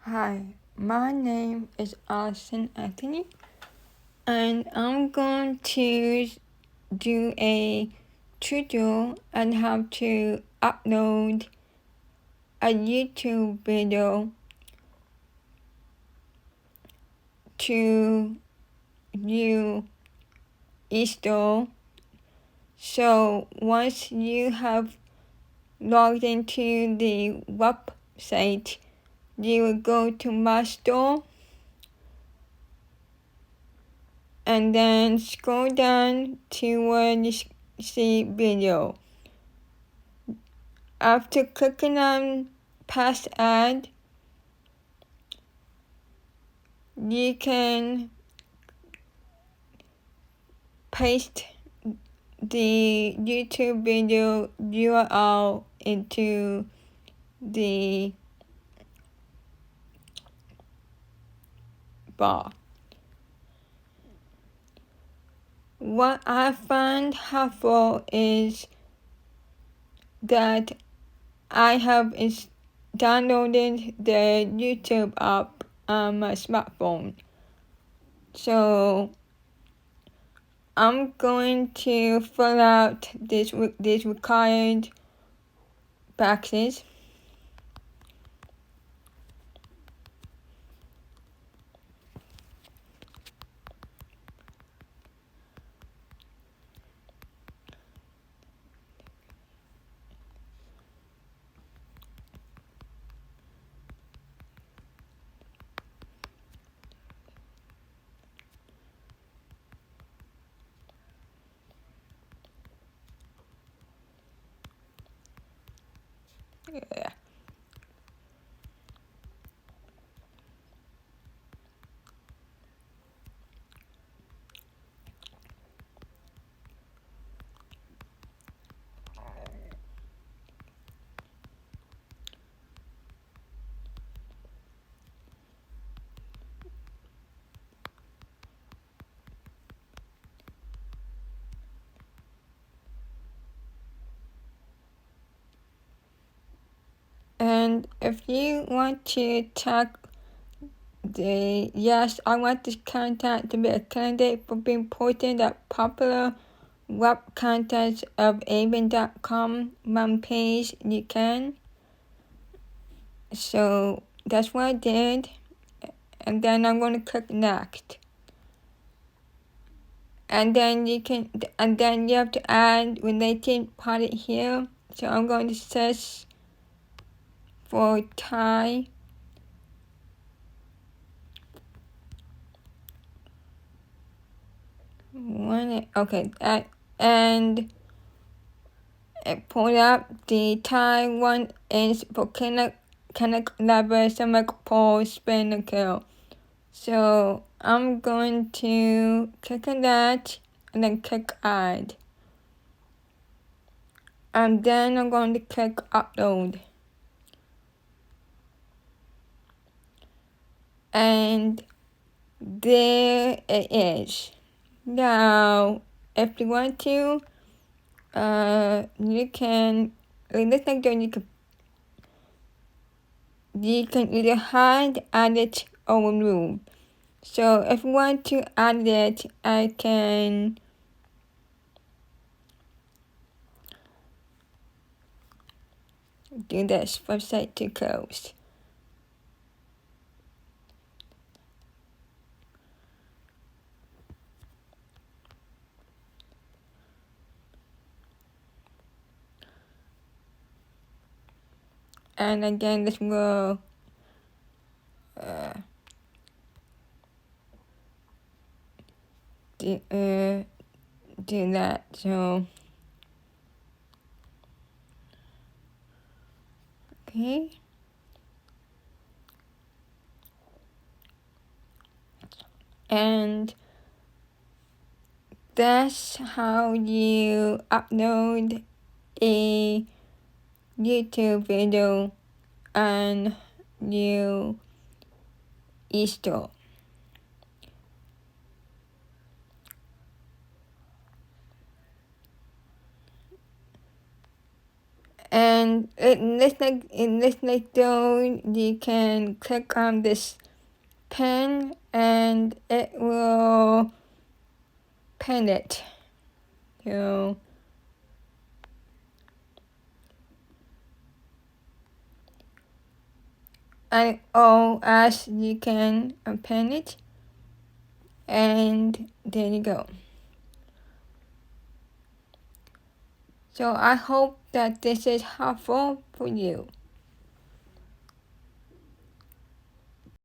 Hi, my name is Austin Anthony, and I'm going to do a tutorial on how to upload a YouTube video to your install. So once you have logged into the website, you will go to my store and then scroll down to where you see video. After clicking on past ad, you can paste the YouTube video URL into the bar. What I find helpful is that I have downloaded the YouTube app on my smartphone. So I'm going to fill out these required boxes. Yeah. And if you want to tag yes, I want this content to be a candidate for being posted at popular web contents of Avon.com one page, you can. So that's what I did. And then I'm going to click next. And then you have to add related party here. So I'm going to search for Thai. Okay, and pull up the Thai one is for connect level Pole spin kill. So I'm going to click on that and then click add. And then I'm going to click upload. And there it is. Now, if you want to, you can, it looks like you can either hide, add it, or remove. So if you want to add it, I can do this website to close. And again, this will do that. So okay. And that's how you upload a YouTube video on your e-store. And it looks like though you can click on this pen and it will pen it. So as you can pen it, and there you go. So I hope that this is helpful for you.